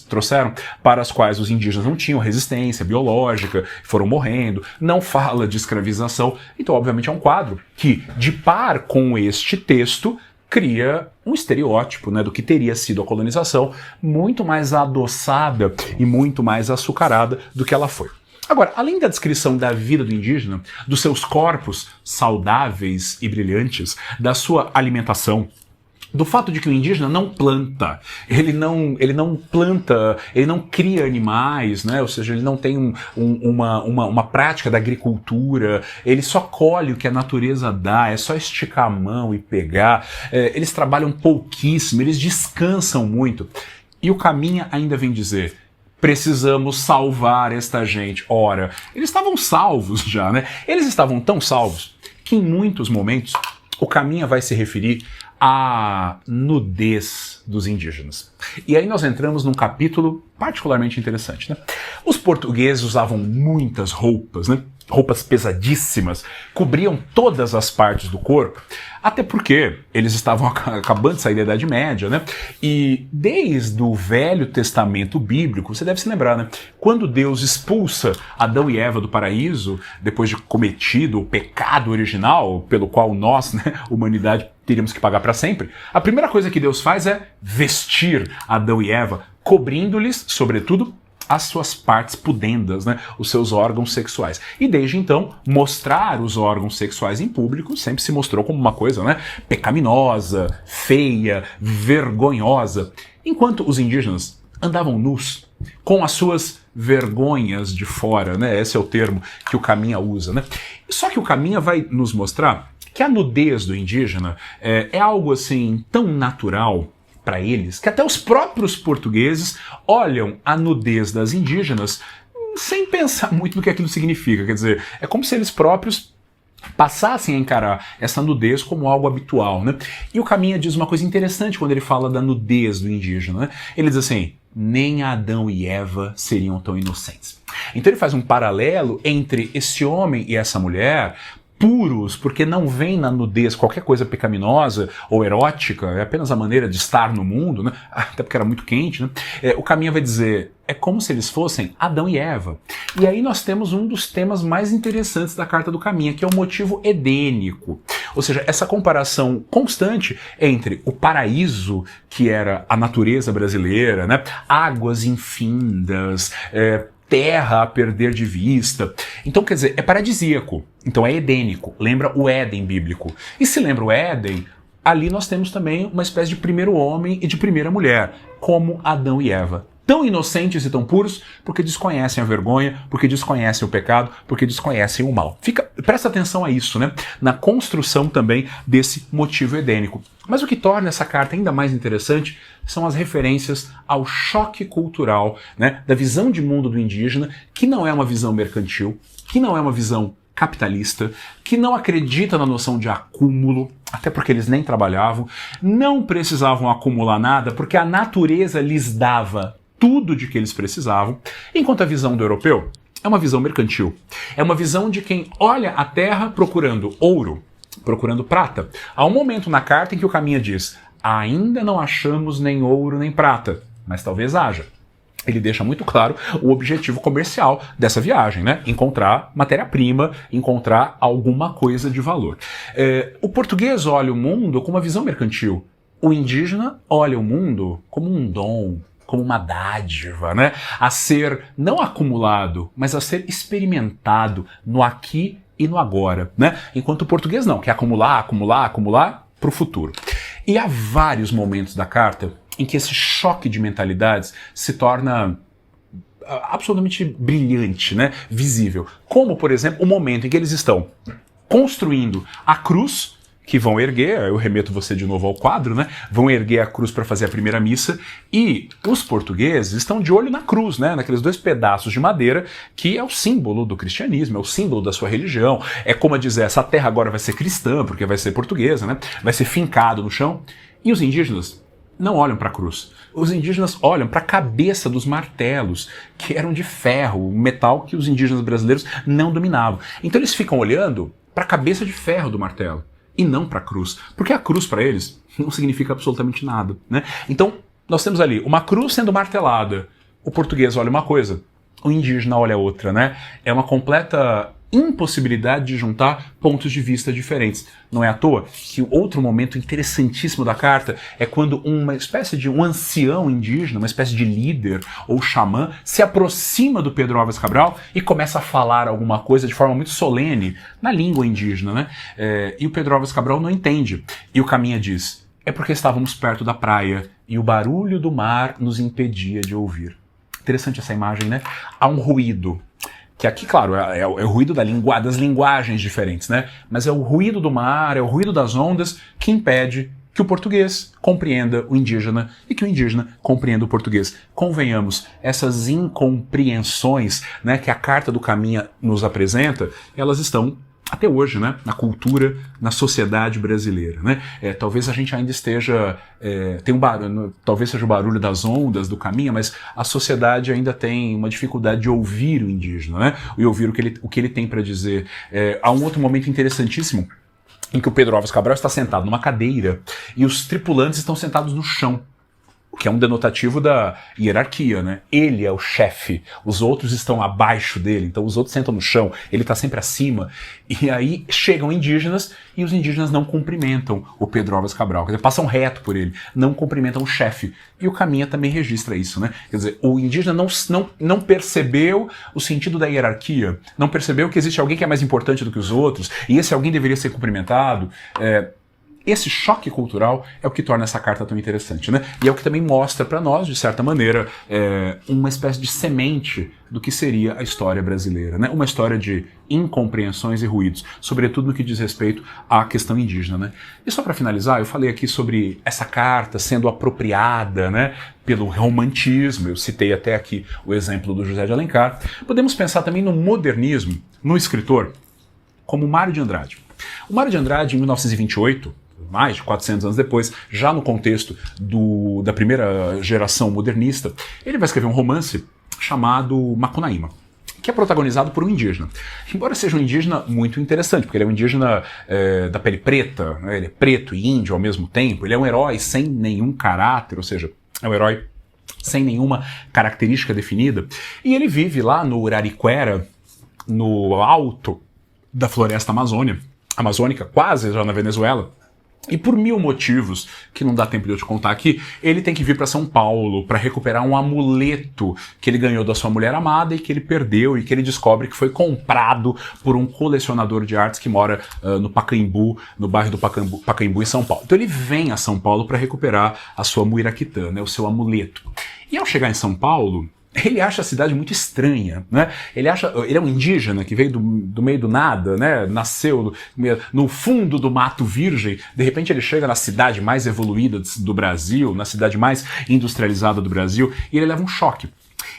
trouxeram, para as quais os indígenas não tinham resistência biológica, foram morrendo, não fala de escravização. Então, obviamente, é um quadro que, de par com este texto, cria um estereótipo, né, do que teria sido a colonização, muito mais adoçada e muito mais açucarada do que ela foi. Agora, além da descrição da vida do indígena, dos seus corpos saudáveis e brilhantes, da sua alimentação, do fato de que o indígena não planta, ele não planta, ele não cria animais, né? Ou seja, ele não tem uma prática da agricultura, ele só colhe o que a natureza dá, é só esticar a mão e pegar, eles trabalham pouquíssimo, eles descansam muito. E o Caminha ainda vem dizer: precisamos salvar esta gente. Ora, eles estavam salvos já, né? Eles estavam tão salvos que em muitos momentos o Caminha vai se referir à nudez dos indígenas. E aí nós entramos num capítulo particularmente interessante, né? Os portugueses usavam muitas roupas, né? Roupas pesadíssimas, cobriam todas as partes do corpo, até porque eles estavam acabando de sair da Idade Média, né? E desde o Velho Testamento bíblico, você deve se lembrar, né? Quando Deus expulsa Adão e Eva do paraíso, depois de cometido o pecado original, pelo qual nós, né, humanidade, teríamos que pagar para sempre, a primeira coisa que Deus faz é vestir Adão e Eva, cobrindo-lhes, sobretudo, as suas partes pudendas, né, os seus órgãos sexuais. E desde então, mostrar os órgãos sexuais em público sempre se mostrou como uma coisa, né, pecaminosa, feia, vergonhosa. Enquanto os indígenas andavam nus, com as suas vergonhas de fora, né, esse é o termo que o Caminha usa, né. Só que o Caminha vai nos mostrar que a nudez do indígena é algo assim tão natural para eles, que até os próprios portugueses olham a nudez das indígenas sem pensar muito no que aquilo significa. Quer dizer, é como se eles próprios passassem a encarar essa nudez como algo habitual, né? E o Caminha diz uma coisa interessante quando ele fala da nudez do indígena, né? Ele diz assim: nem Adão e Eva seriam tão inocentes. Então ele faz um paralelo entre esse homem e essa mulher, puros, porque não vem na nudez qualquer coisa pecaminosa ou erótica, é apenas a maneira de estar no mundo, né? Até porque era muito quente, né? O Caminha vai dizer, é como se eles fossem Adão e Eva. E aí nós temos um dos temas mais interessantes da Carta do Caminha, que é o motivo edênico. Ou seja, essa comparação constante entre o paraíso, que era a natureza brasileira, né? Águas infindas, terra a perder de vista. Então, quer dizer, é paradisíaco. Então é edênico. Lembra o Éden bíblico. E se lembra o Éden, ali nós temos também uma espécie de primeiro homem e de primeira mulher, como Adão e Eva. Tão inocentes e tão puros, porque desconhecem a vergonha, porque desconhecem o pecado, porque desconhecem o mal. Presta atenção a isso, né? Na construção também desse motivo edênico. Mas o que torna essa carta ainda mais interessante são as referências ao choque cultural, né, da visão de mundo do indígena, que não é uma visão mercantil, que não é uma visão capitalista, que não acredita na noção de acúmulo, até porque eles nem trabalhavam, não precisavam acumular nada, porque a natureza lhes dava tudo de que eles precisavam, enquanto a visão do europeu é uma visão mercantil. É uma visão de quem olha a terra procurando ouro, procurando prata. Há um momento na carta em que o Caminha diz: ainda não achamos nem ouro nem prata, mas talvez haja. Ele deixa muito claro o objetivo comercial dessa viagem, né? Encontrar matéria-prima, encontrar alguma coisa de valor. O português olha o mundo com uma visão mercantil. O indígena olha o mundo como um dom, como uma dádiva, né? A ser não acumulado, mas a ser experimentado no aqui e no agora, né? Enquanto o português não, quer acumular para o futuro. E há vários momentos da carta em que esse choque de mentalidades se torna absolutamente brilhante, né? Visível. Como, por exemplo, o momento em que eles estão construindo a cruz que vão erguer, eu remeto você de novo ao quadro, né? Vão erguer a cruz para fazer a primeira missa, e os portugueses estão de olho na cruz, né? Naqueles dois pedaços de madeira que é o símbolo do cristianismo, é o símbolo da sua religião. É como a dizer, essa terra agora vai ser cristã, porque vai ser portuguesa, né? Vai ser fincado no chão. E os indígenas não olham para a cruz. Os indígenas olham para a cabeça dos martelos, que eram de ferro, metal que os indígenas brasileiros não dominavam. Então eles ficam olhando para a cabeça de ferro do martelo. e não para a cruz. Porque a cruz para eles não significa absolutamente nada, né? Então, nós temos ali uma cruz sendo martelada. O português olha uma coisa, o indígena olha outra, né? É uma completa impossibilidade de juntar pontos de vista diferentes. Não é à toa que o outro momento interessantíssimo da carta é quando uma espécie de um ancião indígena, uma espécie de líder ou xamã, se aproxima do Pedro Álvares Cabral e começa a falar alguma coisa de forma muito solene, na língua indígena, né? E o Pedro Álvares Cabral não entende. E o Caminha diz, é porque estávamos perto da praia e o barulho do mar nos impedia de ouvir. Interessante essa imagem, né? Há um ruído. Que aqui, claro, é o ruído das linguagens diferentes, né? Mas é o ruído do mar, é o ruído das ondas que impede que o português compreenda o indígena e que o indígena compreenda o português. Convenhamos, essas incompreensões, né, que a Carta do Caminha nos apresenta, elas estão até hoje, né, na cultura, na sociedade brasileira, né? Talvez a gente ainda esteja, tem um barulho, talvez seja o barulho das ondas do Caminha, mas a sociedade ainda tem uma dificuldade de ouvir o indígena, né? E ouvir o que ele tem para dizer. Há um outro momento interessantíssimo em que o Pedro Álvares Cabral está sentado numa cadeira e os tripulantes estão sentados no chão. O que é um denotativo da hierarquia, né? Ele é o chefe, os outros estão abaixo dele, então os outros sentam no chão, ele está sempre acima. E aí chegam indígenas e os indígenas não cumprimentam o Pedro Álvares Cabral, quer dizer, passam reto por ele, não cumprimentam o chefe. E o Caminha também registra isso, né? Quer dizer, o indígena não percebeu o sentido da hierarquia, não percebeu que existe alguém que é mais importante do que os outros, e esse alguém deveria ser cumprimentado. Esse choque cultural é o que torna essa carta tão interessante, né? E é o que também mostra para nós, de certa maneira, uma espécie de semente do que seria a história brasileira, né? Uma história de incompreensões e ruídos, sobretudo no que diz respeito à questão indígena, né? E só para finalizar, eu falei aqui sobre essa carta sendo apropriada, né, pelo romantismo, eu citei até aqui o exemplo do José de Alencar. Podemos pensar também no modernismo, no escritor, como Mário de Andrade. O Mário de Andrade, em 1928, mais de 400 anos depois, já no contexto da primeira geração modernista, ele vai escrever um romance chamado Macunaíma, que é protagonizado por um indígena. Embora seja um indígena muito interessante, porque ele é um indígena da pele preta, né? Ele é preto e índio ao mesmo tempo, ele é um herói sem nenhum caráter, ou seja, é um herói sem nenhuma característica definida, e ele vive lá no Arariquara, no alto da floresta amazônica, quase já na Venezuela. E por mil motivos, que não dá tempo de eu te contar aqui, ele tem que vir para São Paulo para recuperar um amuleto que ele ganhou da sua mulher amada e que ele perdeu e que ele descobre que foi comprado por um colecionador de artes que mora no Pacaembu, no bairro do Pacaembu em São Paulo. Então ele vem a São Paulo para recuperar a sua muiraquitã, né, o seu amuleto. E ao chegar em São Paulo, ele acha a cidade muito estranha, né? Ele é um indígena que veio do meio do nada, né? Nasceu no fundo do mato virgem. De repente ele chega na cidade mais evoluída do Brasil, na cidade mais industrializada do Brasil, e ele leva um choque.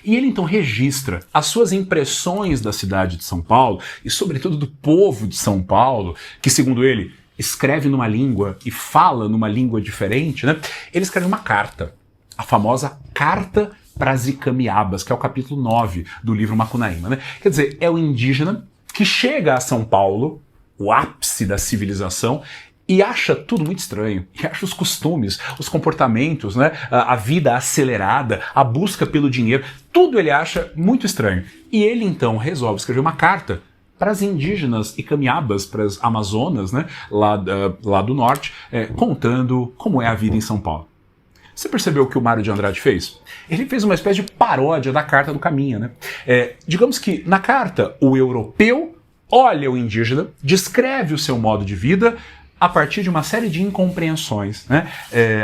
E ele então registra as suas impressões da cidade de São Paulo, e sobretudo do povo de São Paulo, que segundo ele, escreve numa língua e fala numa língua diferente, né? Ele escreve uma carta, a famosa Carta para as Icamiabas, que é o capítulo 9 do livro Macunaíma, né? Quer dizer, é o indígena que chega a São Paulo, o ápice da civilização, e acha tudo muito estranho, e acha os costumes, os comportamentos, né? A vida acelerada, a busca pelo dinheiro, tudo ele acha muito estranho. E ele então resolve escrever uma carta para as indígenas Icamiabas, para as Amazonas, né? lá do norte, contando como é a vida em São Paulo. Você percebeu o que o Mário de Andrade fez? Ele fez uma espécie de paródia da Carta do Caminha, né? Digamos que na carta o europeu olha o indígena, descreve o seu modo de vida a partir de uma série de incompreensões, né?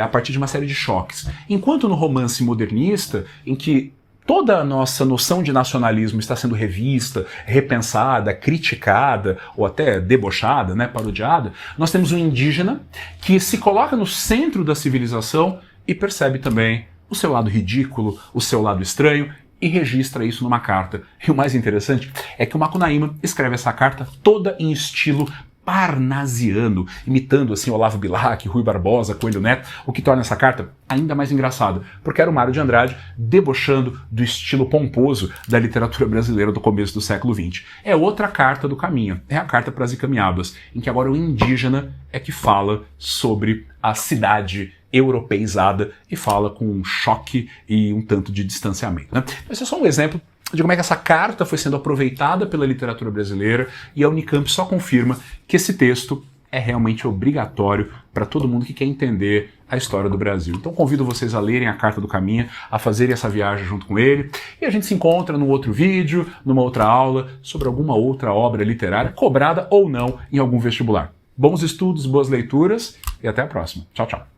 A partir de uma série de choques. Enquanto no romance modernista, em que toda a nossa noção de nacionalismo está sendo revista, repensada, criticada ou até debochada, né, parodiada, nós temos um indígena que se coloca no centro da civilização e percebe também o seu lado ridículo, o seu lado estranho, e registra isso numa carta. E o mais interessante é que o Macunaíma escreve essa carta toda em estilo parnasiano, imitando assim Olavo Bilac, Rui Barbosa, Coelho Neto, o que torna essa carta ainda mais engraçada, porque era o Mário de Andrade debochando do estilo pomposo da literatura brasileira do começo do século XX. É outra carta do caminho, é a carta para as Icamiabas, em que agora o indígena é que fala sobre a cidade europeizada e fala com um choque e um tanto de distanciamento, né? Esse é só um exemplo de como é que essa carta foi sendo aproveitada pela literatura brasileira, e a Unicamp só confirma que esse texto é realmente obrigatório para todo mundo que quer entender a história do Brasil. Então convido vocês a lerem a Carta do Caminha, a fazerem essa viagem junto com ele, e a gente se encontra num outro vídeo, numa outra aula, sobre alguma outra obra literária, cobrada ou não em algum vestibular. Bons estudos, boas leituras, e até a próxima. Tchau, tchau.